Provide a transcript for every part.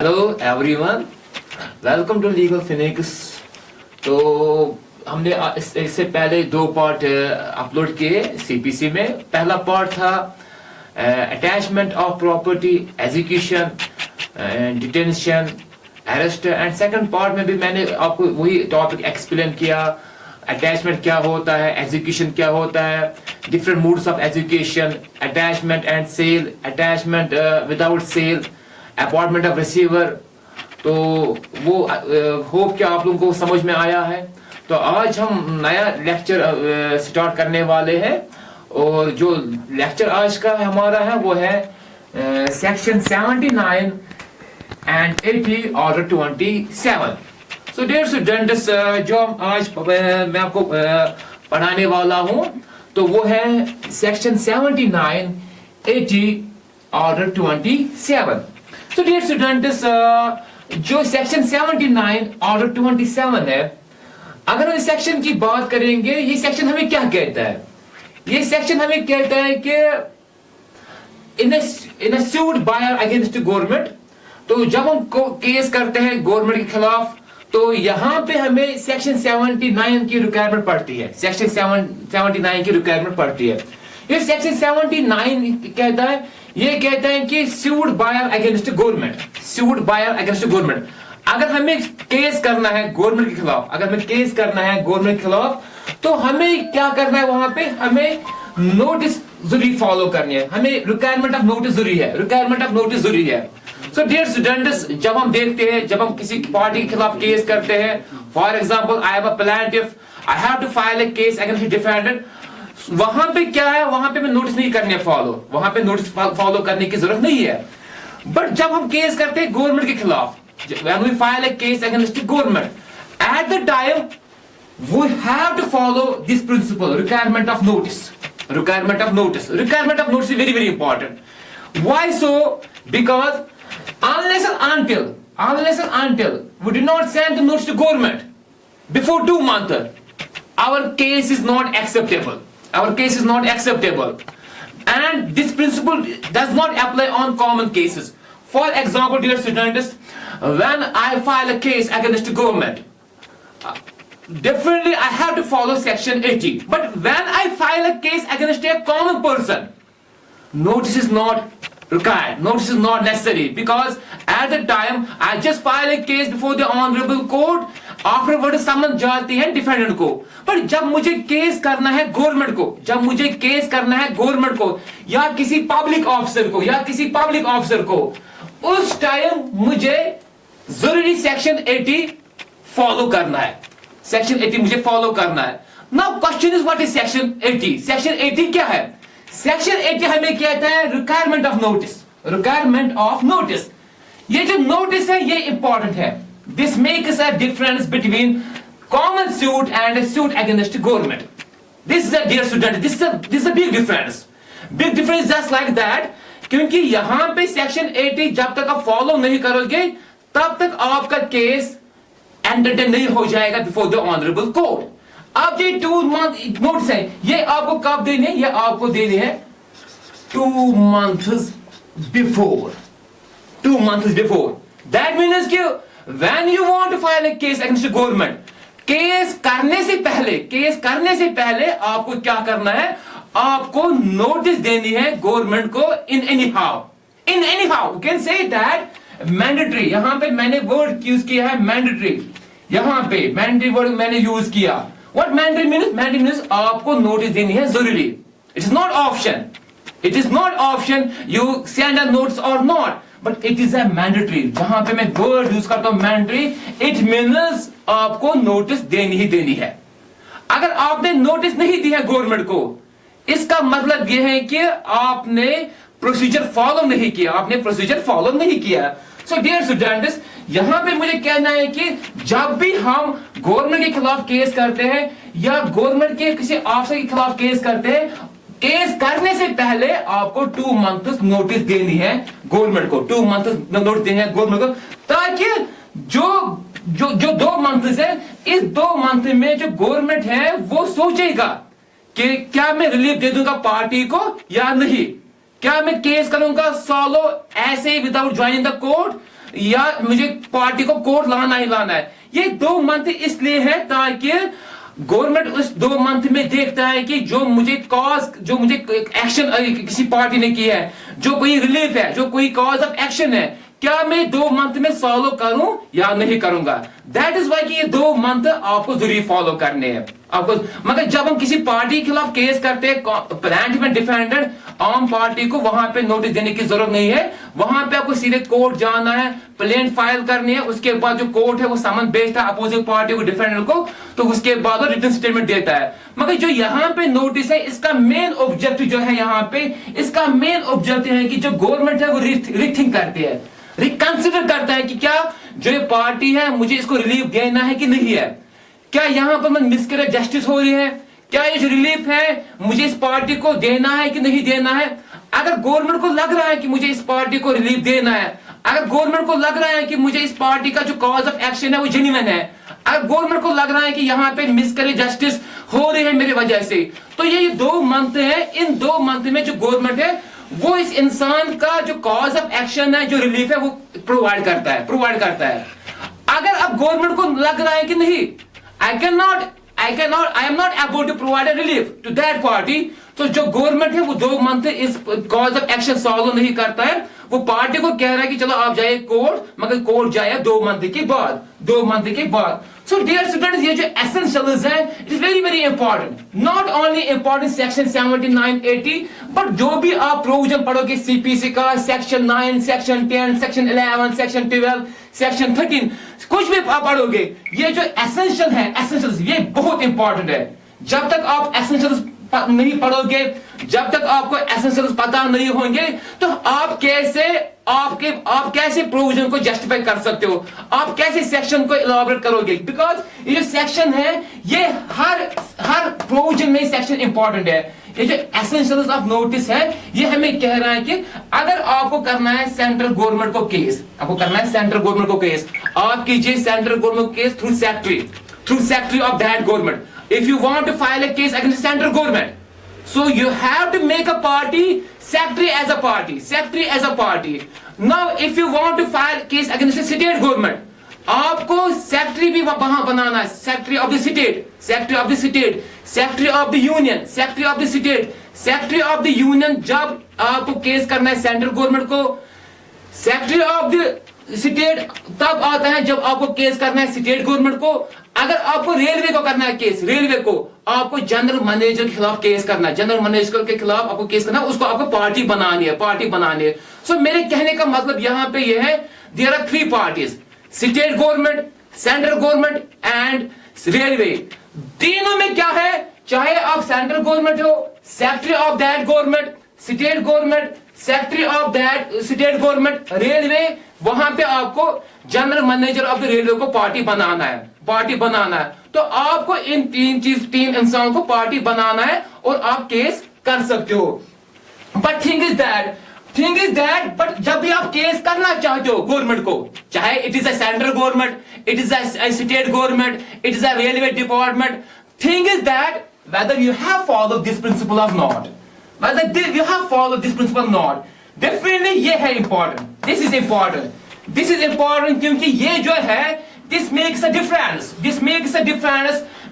Hello everyone, welcome to Legal Phoenix. तो हमने इससे पहले दो पार्ट अपलोड किए सीपीसी में। पहला पार्ट था attachment of property, execution, detention, arrest, and second part में भी मैंने आपको वही टॉपिक एक्सप्लेन किया। अटैचमेंट क्या होता है, एग्जीक्यूशन क्या होता है, different modes of execution, attachment and sale, attachment without sale, appointment of receiver. तो वो होप कि आप लोगों को समझ में आया है। तो आज हम नया लेक्चर स्टार्ट करने वाले हैं, और जो लेक्चर आज का हमारा है वो है section 79 and 80 order 27। So dear students, जो आज मैं आपको पढ़ाने वाला हूं तो वो है सेक्शन 79, 80 ऑर्डर 27। तो डियर स्टूडेंट्स, जो सेक्शन 79 ऑर्डर 27 है, अगर हम इस सेक्शन की बात करेंगे, ये सेक्शन हमें क्या कहता है? ये सेक्शन हमें कहता है कि in suit by against government, तो जब हम केस करते हैं गवर्नमेंट के खिलाफ, तो यहां पे हमें सेक्शन 79 की रिक्वायरमेंट पड़ती है। सेक्शन 79 की रिक्वायरमेंट पड़ती है। ये सेक्शन 79 कहता है, ये कहता है कि suit by against government, suit by against government. अगर हमें केस करना है गवर्नमेंट के खिलाफ, अगर हमें केस करना है गवर्नमेंट के खिलाफ, तो हमें क्या करना है? वहां पे हमें नोटिस जरूरी फॉलो करनी है। हमें रिक्वायरमेंट ऑफ नोटिस जरूरी है, रिक्वायरमेंट ऑफ नोटिस जरूरी है। सो डियर स्टूडेंट्स, जब हम देखते हैं, जब हम किसी पार्टी के खिलाफ केस करते हैं, for example I am a plaintiff, I have to file a case against defendant, वहां पे क्या है? वहां पे मैं नोटिस नहीं करनी है फॉलो, वहां पे नोटिस फॉलो करने की जरूरत नहीं है। बट जब हम केस करते हैं गवर्नमेंट के खिलाफ, when we file a case against the government, at the time we have to follow this principle, requirement of notice, requirement of notice. Requirement of notice is very important. Why so? Because unless and until we do not send the notice to government before 2 months, our case is not acceptable, our case is not acceptable. And this principle does not apply on common cases. For example, dear students, when I file a case against the government, definitely I have to follow section 80. But when I file a case against a common person, notice is not required, notice is not necessary, because at the time I just file a case before the honorable court, afterward समन जाती है defendant को। पर जब मुझे case करना है government को, जब मुझे केस करना है गवर्नमेंट को या किसी पब्लिक ऑफिसर को, या किसी पब्लिक ऑफिसर को, उस टाइम मुझे जरूरी सेक्शन 80 फॉलो करना है। सेक्शन 80 मुझे फॉलो करना है। Now question is what is section 80? Section 80 क्या है? सेक्शन 80 हमें कहता है requirement of notice, requirement of notice. ये जो नोटिस है ये इंपॉर्टेंट है। This makes a difference between common suit and a suit against government. This is a dear student, this is a big difference, big difference just like that. क्योंकि यहां पे section 80 जब तक आप फॉलो नहीं करोगे, तब तक आपका केस एंटरटेन नहीं हो जाएगा बिफोर द ऑनरेबल कोर्ट। अब ये 2 मंथ नोटिस है, ये आपको कब देने हैं? ये आपको देने हैं 2 months before, 2 months before. That means कि when you want to file a case against government, case करने से पहले, केस करने से पहले आपको क्या करना है? आपको नोटिस देनी है गवर्नमेंट को in any how, in any how. You can say that mandatory, यहां पे मैंने वर्ड यूज किया है मैंडेटरी, यहां पे मैंडेटरी वर्ड मैंने यूज किया। What mandatory means? Mandatory means आपको नोटिस देनी है जरूरी। It is not option, it is not option you send a notice और not, but it is a mandatory. जहां पे मैं वर्ड यूज करता हूं मैंडेटरी, इट मीन्स आपको नोटिस देनी ही देनी है। अगर आपने नोटिस नहीं दी है गवर्नमेंट को, इसका मतलब यह है कि आपने प्रोसीजर फॉलो नहीं किया, आपने प्रोसीजर फॉलो नहीं किया। सो डियर स्टूडेंट्स, यहां पे मुझे कहना है कि जब भी हम गवर्नमेंट के खिलाफ केस करते हैं या गवर्नमेंट के किसी ऑफिसर के खिलाफ केस करते हैं, केस करने से पहले आपको 2 months नोटिस देनी है गवर्नमेंट को, 2 months नोटिस देनी है गवर्नमेंट को, ताकि जो 2 months है, इस 2 months में जो गवर्नमेंट है वो सोचेगा कि क्या मैं रिलीफ दे दूंगा पार्टी को या नहीं, क्या मैं केस करूंगा सॉलो ऐसे विदाउट ज्वाइनिंग द कोर्ट, या मुझे पार्टी को कोर्ट लाना ही लाना है। ये 2 मंथ इसलिए है ताकि गवर्नमेंट उस 2 मंथ में देखता है कि जो मुझे एक्शन किसी पार्टी ने किया है, जो कोई रिलीफ है, जो कोई कॉज ऑफ एक्शन है, क्या मैं 2 मंथ में फॉलो करूं या नहीं करूंगा। दैट इज वाई कि ये 2 मंथ आपको जरूरी फॉलो करने हैं आपको। मगर जब हम किसी पार्टी के खिलाफ केस करते हैं, प्लांट डिफेंडेड आम पार्टी को वहां पे नोटिस देने की जरूरत नहीं है। वहां पे आपको सीधे कोर्ट जाना है, प्लेंट फाइल करनी है, उसके बाद जो कोर्ट है वो समन भेजता है अपोजिंग पार्टी को, डिफेंडेंट को, तो उसके बाद वो रिटन स्टेटमेंट देता है। मगर जो यहाँ पे नोटिस है, इसका मेन ऑब्जेक्टिव जो है, यहाँ पे इसका मेन ऑब्जेक्टिव है कि जो गवर्नमेंट है वो रिथिंक करती है, रिकंसिडर करता है कि क्या जो ये पार्टी है मुझे इसको रिलीफ देना है कि नहीं है, क्या यहां पर मिसकैरेज जस्टिस हो रही है, क्या ये जो रिलीफ है मुझे इस पार्टी को देना है कि नहीं देना है। अगर गवर्नमेंट को लग रहा है कि मुझे इस पार्टी को रिलीफ देना है, अगर गवर्नमेंट को लग रहा है कि मुझे इस पार्टी का जो कॉज ऑफ एक्शन है वो जेन्युइन है, अगर गवर्नमेंट को लग रहा है कि यहाँ पे मिसकैरेज जस्टिस हो रही है मेरी वजह से, तो ये 2 मंथ है, इन 2 मंथ में जो गवर्नमेंट है वो इस इंसान का जो कॉज ऑफ एक्शन है, जो रिलीफ है, वो प्रोवाइड करता है। अगर अब गवर्नमेंट को लग रहा है कि नहीं, I am not able to provide a relief to that party, तो जो गवर्नमेंट है वो 2 मंथ इस कॉज ऑफ एक्शन सॉल्व नहीं करता है, वो पार्टी को कह रहा है कि चलो आप जाइए कोर्ट, मगर कोर्ट जाए 2 मंथ के बाद। सो डियर स्टूडेंट्स, ये जो एसेंशियल्स है, it is very very important. Not only important section 79, 80, but जो भी आप प्रोविजन पढ़ोगे सीपीसी का, section 9, section 10, section 11, section 12, section 13, कुछ भी आप पढ़ोगे, ये जो एसेंशियल है, एसेंशियल्स, ये बहुत इंपॉर्टेंट है। जब तक आप एसेंशियल्स नहीं पढ़ोगे, जब तक आपको एसेंशियल्स पता नहीं होंगे, तो आप कैसे प्रोविजन को जस्टिफाई कर सकते हो, आप कैसे सेक्शन को इलाबोरेट करोगे। बिकॉज ये जो सेक्शन है, ये हर प्रोविजन में सेक्शन इंपॉर्टेंट है। ये जो एसेंशियल्स ऑफ नोटिस है, ये हमें कह रहा है कि अगर आपको करना है सेंट्रल गवर्नमेंट को केस, आप कीजिए सेंट्रल गवर्नमेंट को case through secretary of that government. If you want to file a case against the central government, so you have to make a party secretary as a party. Now, if you want to file a case against the state government, आपको secretary भी वहां बनाना है, secretary of the state, secretary of the union, secretary of the union. जब आपको case करना है central government को, secretary of the state तब आता है जब आपको केस करना है स्टेट गवर्नमेंट को। अगर आपको रेलवे को करना है केस, रेलवे को आपको जनरल मैनेजर के खिलाफ केस करना है, जनरल मैनेजर के खिलाफ आपको केस करना है, उसको आपको पार्टी बनानी है। सो मेरे कहने का मतलब यहां पे ये है, there are 3 parties, state government, central government and railway. तीनों में क्या है, चाहे आप सेंट्रल गवर्नमेंट हो, secretary of that government, state government, secretary of that state government, railway, वहां पे आपको general manager of the railway को पार्टी बनाना है। तो आपको इन 3 इंसानों को पार्टी बनाना है और आप केस कर सकते हो। But thing is that but जब भी आप केस करना चाहते हो गवर्नमेंट को, चाहे it is a central government, it is a state government, it is a railway department, thing is that whether you have followed this principle or not, definitely ये है important, this is important क्योंकि ये जो है, this makes a difference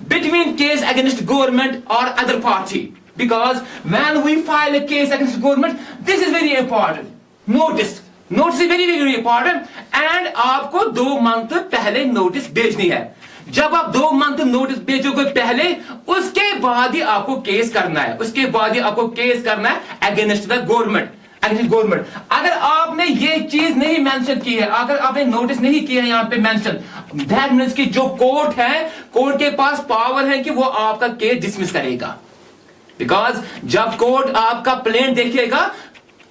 between case against government or other party, because when we file a case against government, this is very important. Notice is very important, and आपको 2 month पहले notice भेजनी है। जब आप 2 मंथ नोटिस भेजोगे पहले, उसके बाद ही आपको केस करना है, अगेंस्ट द गवर्नमेंट। अगर आपने ये चीज नहीं मेंशन की है, अगर आपने नोटिस नहीं किया है यहाँ पे मेंशन, दैट मींस कि जो कोर्ट है, कोर्ट के पास पावर है कि वो आपका केस डिसमिस करेगा। बिकॉज जब कोर्ट आपका प्लेन देखेगा,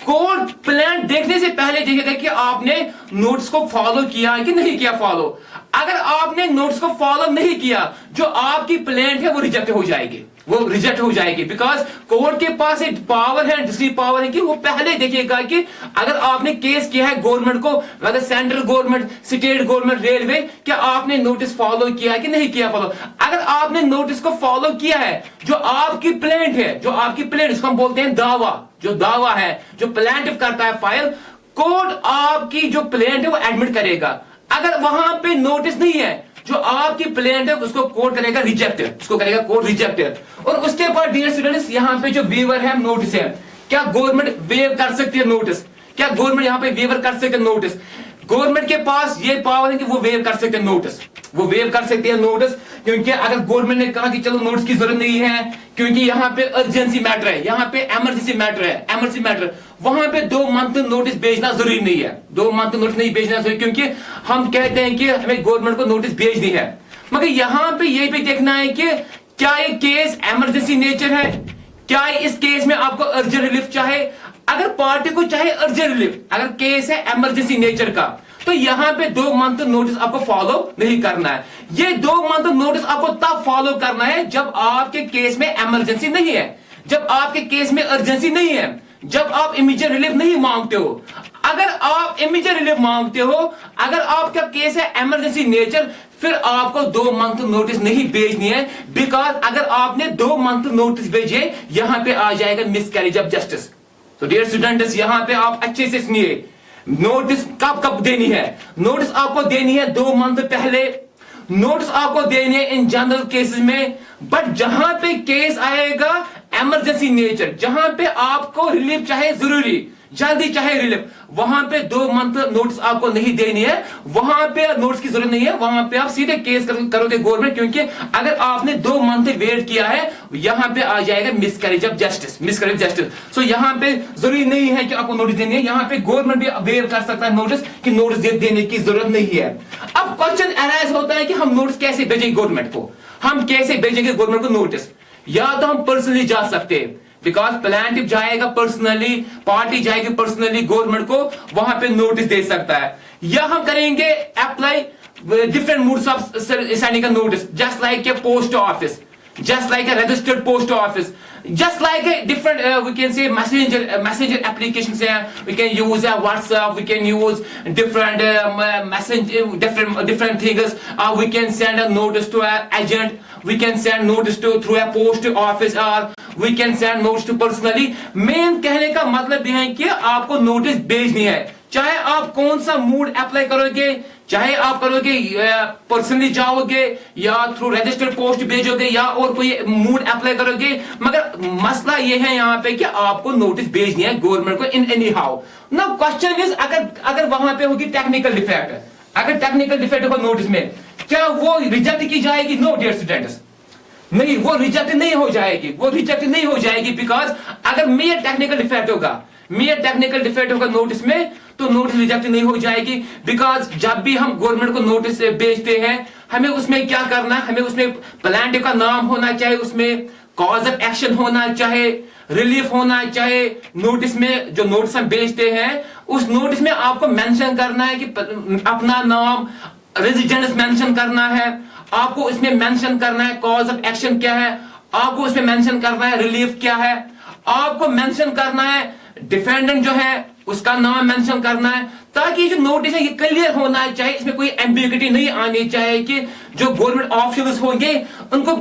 कोर्ट प्लान देखने से पहले देखेगा कि आपने नोट्स को फॉलो किया है कि नहीं किया फॉलो। अगर आपने नोट्स को फॉलो नहीं किया, जो आपकी प्लान है वो रिजेक्ट हो जाएगी, बिकॉज कोर्ट के पास एक पावर है, दूसरी पावर है कि वो पहले देखेगा कि अगर आपने केस किया है गवर्नमेंट को, मतलब central government, state government, railway, क्या आपने नोटिस फॉलो किया है कि नहीं किया फॉलो। अगर आपने नोटिस को फॉलो किया है, जो आपकी प्लेंट है, उसको हम बोलते हैं दावा, जो दावा है, जो प्लेंटिफ करता है फाइल, कोर्ट आपकी जो प्लेंट है वो एडमिट करेगा। अगर वहां पे नोटिस नहीं है, जो आपकी प्लेंट है उसको कोर्ट करेगा रिजेक्टेड, उसको करेगा कोर्ट रिजेक्टेड। और उसके बाद डियर स्टूडेंट्स, यहाँ पे जो वेवर है, नोटिस है, क्या गवर्नमेंट वेव कर सकती है नोटिस? क्या गवर्नमेंट यहाँ पे वेवर कर सकते हैं नोटिस? गवर्नमेंट के पास ये पावर है कि वो वेव कर सकते हैं नोटिस, वो वेव कर सकते हैं नोटिस। क्योंकि अगर गवर्नमेंट ने कहा कि चलो नोटिस की जरूरत नहीं है, क्योंकि यहाँ पे अर्जेंसी मैटर है, यहाँ पे इमरजेंसी मैटर है, इमरजेंसी मैटर, वहां पे 2 मंथ नोटिस भेजना जरूरी नहीं है, 2 मंथ नोटिस नहीं भेजना जरूरी, क्योंकि हम कहते हैं कि हमें गवर्नमेंट को नोटिस भेजनी है। मगर यहाँ पे ये भी देखना है कि क्या ये केस इमरजेंसी नेचर है, क्या इस केस में आपको अर्जेंट रिलीफ चाहे। अगर पार्टी को चाहे अर्जेंट रिलीफ, अगर केस है इमरजेंसी नेचर का, तो यहां पे 2 मंथ नोटिस आपको फॉलो नहीं करना है। ये 2 मंथ नोटिस आपको तब फॉलो करना है जब आपके केस में इमरजेंसी नहीं है, जब आपके केस में अर्जेंसी नहीं है, जब आप इमीडिएट रिलीफ नहीं मांगते हो। अगर आप इमीडिएट रिलीफ मांगते हो, अगर आपका केस है इमरजेंसी नेचर, फिर आपको 2 मंथ नोटिस नहीं भेजनी है। बिकॉज अगर आपने 2 मंथ नोटिस भेजे, यहां पे आ जाएगा मिसकैरेज ऑफ जस्टिस। तो डियर स्टूडेंट्स, यहां पे आप अच्छे से सुनिए, नोटिस कब कब देनी है। नोटिस आपको देनी है 2 मंथ पहले, नोटिस आपको देनी है इन जनरल केसेस में। बट जहां पे केस आएगा इमरजेंसी नेचर, जहां पे आपको रिलीफ चाहे जरूरी, जल्दी चाहे रिलीफ, वहां पे 2 मंथ नोटिस आपको नहीं देनी है, वहां पे नोटिस की जरूरत नहीं है, वहां पे आप सीधे केस करोगे गवर्नमेंट। क्योंकि अगर आपने 2 मंथ वेट किया है, यहां पे आ जाएगा miscarriage of justice, miscarriage justice. So यहां पे जरूरी नहीं है कि आपको नोटिस देनी है, यहां पे गवर्नमेंट भी वेव कर सकता है नोटिस कि नोटिस देने की जरूरत नहीं है। अब क्वेश्चन अराइज होता है कि हम नोटिस कैसे भेजेंगे गवर्नमेंट को, हम कैसे भेजेंगे गवर्नमेंट को नोटिस? या तो हम पर्सनली जा सकते हैं, बिकॉज प्लांटिव जाएगा पर्सनली, पार्टी जाएगी पर्सनली गवर्नमेंट को, वहां पे नोटिस दे सकता है। या हम करेंगे apply different modes of sending a notice, just like a post office, just like a registered post office, just like a different we can say messenger applications. We can use WhatsApp, we can use different messenger, different things. We can send a notice to an agent, we can send notice to through a post office, or we can send notice to personally. Main कहने का मतलब यह है कि आपको notice भेजनी है, चाहे आप कौन सा मूड अप्लाई करोगे, चाहे आप करोगे पर्सनली जाओगे या थ्रू रजिस्टर्ड पोस्ट भेजोगे या और कोई मूड अप्लाई करोगे। मगर मसला ये है यहाँ पे कि आपको नोटिस भेजनी है गवर्नमेंट को in any how. Now question is, अगर वहां पे होगी टेक्निकल डिफेक्ट, अगर टेक्निकल डिफेक्ट होगा नोटिस में, क्या वो रिजेक्ट की जाएगी? नो डियर स्टूडेंट्स, नहीं, वो रिजेक्ट नहीं हो जाएगी, वो रिजेक्ट नहीं हो जाएगी। बिकॉज अगर मेयर टेक्निकल डिफेक्ट होगा, मेयर टेक्निकल डिफेक्ट होगा नोटिस में, तो नोटिस रिजेक्ट नहीं हो जाएगी। बिकॉज जब भी हम गवर्नमेंट को नोटिस भेजते हैं, हमें उसमें क्या करना है, हमें उसमें प्लांट का नाम होना चाहिए, उसमें कॉज ऑफ एक्शन होना चाहिए, रिलीफ होना चाहिए। नोटिस में जो नोटिस हम भेजते हैं, उस नोटिस में आपको मेंशन करना है कि अपना नाम, रेजिडेंस मेंशन करना है, आपको इसमें मेंशन करना है कॉज ऑफ एक्शन क्या है, आपको इसमें मेंशन करना है रिलीफ क्या है, आपको मेंशन करना है डिफेंडेंट जो है उसका नाम मेंशन करना है, ताकि जो नोटिस है ये क्लियर होना चाहिए, इसमें कोई एम्बिग्युइटी नहीं आनी चाहिए कि जो गवर्नमेंट ऑफिशियल्स होंगे उनको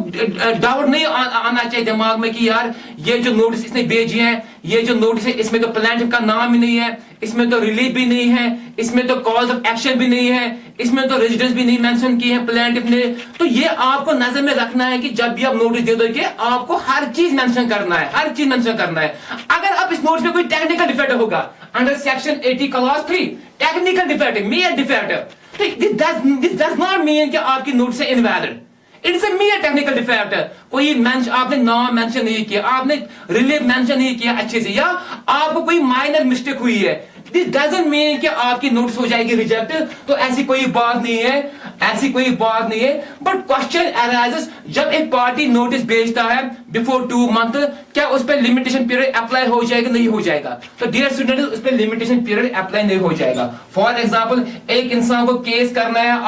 डाउट नहीं आना चाहिए दिमाग में कि यार ये जो नोटिस इसने भेजी है, ये जो नोटिस है इसमें तो प्लांट का नाम ही नहीं है, इसमें तो रिलीफ भी नहीं है, इसमें तो कॉज ऑफ एक्शन भी नहीं है, इसमें तो रेजिडेंस भी नहीं मेंशन की है प्लांट ने। तो ये आपको नजर में रखना है कि जब भी आप नोटिस दे दोगे आपको हर चीज मेंशन करना है, हर चीज मेंशन करना है। अगर आप इस नोटिस में कोई टेक्निकल डिफेक्ट होगा under section 80 clause 3, technical defect, mayor defect, this does not mean कि आपकी नोटिस है invalid, it's a mayor technical defect. कोई आपने नाम मेंशन नहीं किया, आपने रिलीफ मेंशन नहीं किया अच्छे से, या आपको कोई माइनर मिस्टेक हुई है, दिस डजंट मीन कि आपकी नोटिस हो जाएगी रिजेक्ट। तो ऐसी कोई बात नहीं है, ऐसी कोई बात नहीं है। बट क्वेश्चन अराइजेस, जब एक पार्टी नोटिस भेजता है बिफोर 2 मंथ, क्या उस पर लिमिटेशन पीरियड अप्लाई हो जाएगा? नहीं हो जाएगा। तो डियर स्टूडेंट, उस पर लिमिटेशन पीरियड अप्लाई नहीं हो जाएगा। फॉर एग्जाम्पल, एक इंसान को केस करना है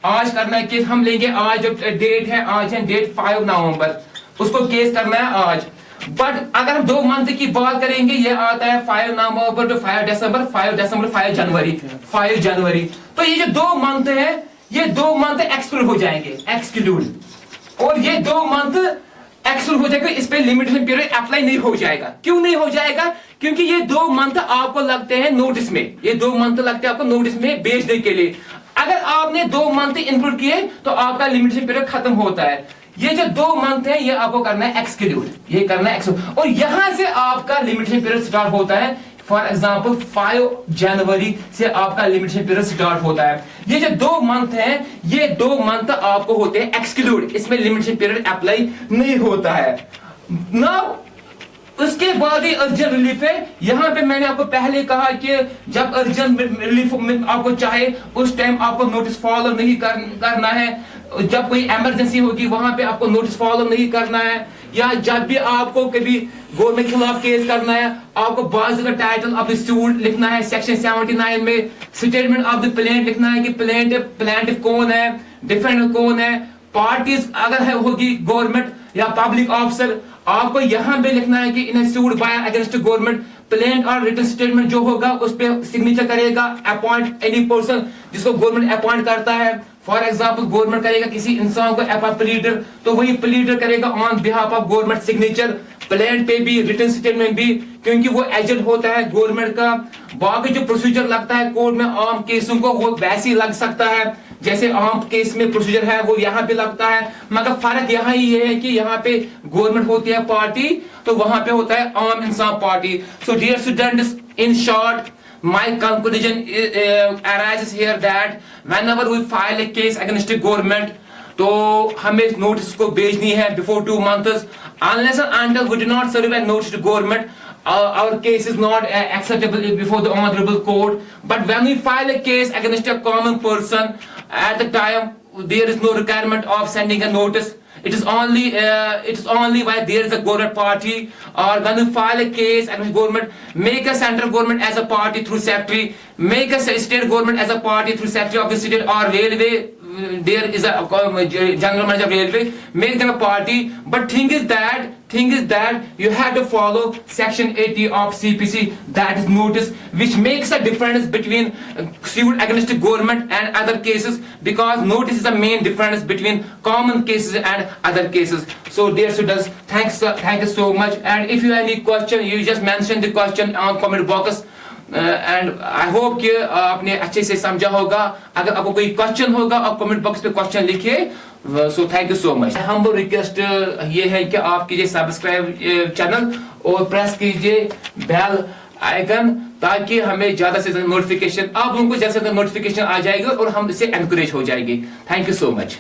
आज करना है केस, हम लेंगे आज जो डेट है, आज है डेट 5 नवंबर, उसको केस करना है आज। बट अगर हम 2 मंथ की बात करेंगे, ये आता है 5 नवंबर टू 5 दिसंबर, 5 जनवरी। तो ये जो 2 मंथ है, ये 2 मंथ एक्सक्लूड हो जाएंगे, एक्सक्लूड। और ये 2 मंथ एक्सेल हो जाएगा, इस पे लिमिटेशन पीरियड अप्लाई नहीं हो जाएगा। क्यों नहीं हो जाएगा? क्योंकि ये 2 मंथ आपको लगते हैं नोटिस में, ये 2 मंथ लगते हैं आपको नोटिस में भेजने के लिए। अगर आपने 2 मंथ इनपुट किए तो आपका लिमिटेशन पीरियड खत्म होता है। ये जो 2 मंथ है ये आपको करना है एक्सक्लूड, ये करना है एक्सक्लूड, और यहां से आपका लिमिटेशन पीरियड स्टार्ट होता है। फॉर एग्जाम्पल 5 जनवरी से आपका लिमिटेशन पीरियड स्टार्ट होता है। ये जो 2 मंथ है, ये 2 मंथ आपको होते हैं एक्सक्लूड, इसमें लिमिटेशन पीरियड अप्लाई नहीं होता है। नाउ उसके बाद ही अर्जेंट रिलीफ है। यहां पे मैंने आपको पहले कहा कि जब अर्जेंट रिलीफ आपको चाहे उस टाइम आपको नोटिस फॉलो नहीं करना है। जब कोई इमरजेंसी होगी वहां पे आपको नोटिस फॉलो नहीं करना है। या जब भी आपको कभी गवर्नमेंट के खिलाफ केस करना है, आपको बाकायदा टाइटल ऑफ द सूट लिखना है। सेक्शन 79 में स्टेटमेंट ऑफ द प्लेंट लिखना है कि प्लेंटिफ कौन है, डिफेंडर कौन है, पार्टीज अगर है होगी गवर्नमेंट या पब्लिक ऑफिसर, आपको यहां पे लिखना है कि in suit by against government. Plaint और रिटन स्टेटमेंट जो होगा उस पर सिग्नेचर करेगा अपॉइंट एनी पर्सन जिसको गवर्नमेंट अपॉइंट करता है। फॉर एग्जाम्पल गवर्नमेंट करेगा किसी इंसान को अपॉइंट प्लीडर, तो वही प्लीडर करेगा on behalf of government signature. Plaint पे भी रिटन स्टेटमेंट भी, क्योंकि वो एजेंट होता है गवर्नमेंट का। बाकी जो प्रोसीजर लगता है कोर्ट में आम केसों को वो वैसे ही लग सकता है जैसे आम केस में प्रोसीजर है वो यहाँ पे लगता है, मगर फर्क यहाँ ही ये है कि यहाँ पे गवर्नमेंट होती है पार्टी, तो वहां पे होता है आम इंसान party. So dear students, in short my conclusion arises here that whenever we file a case against a government, तो हमें नोटिस को भेजनी है before 2 months, unless and until we do not serve a notice to government, our case is not acceptable before the honorable court. But when we file a case against a common person, at the time there is no requirement of sending a notice. It is only why there is a government party, or when you file a case against government, make a central government as a party through secretary, make a state government as a party through secretary of the state or railway. There is a general manager of railway, make them a party. But thing is that you have to follow section 80 of CPC, that is notice, which makes a difference between suit against the government and other cases, because notice is the main difference between common cases and other cases. So dear students, thank you so much, and if you have any question, you just mention the question on comment box. And I hope कि आपने अच्छे से समझा होगा। अगर आपको कोई question होगा आप कमेंट बॉक्स पे क्वेश्चन लिखिए। So thank you so much. Humble request ये है कि आप कीजिए सब्सक्राइब चैनल और प्रेस कीजिए बेल आइकन, ताकि हमें ज्यादा से ज्यादा नोटिफिकेशन, आप लोगों को ज्यादा से ज्यादा नोटिफिकेशन आ जाएगा और हम इससे एनकरेज हो जाएंगे। Thank you so much.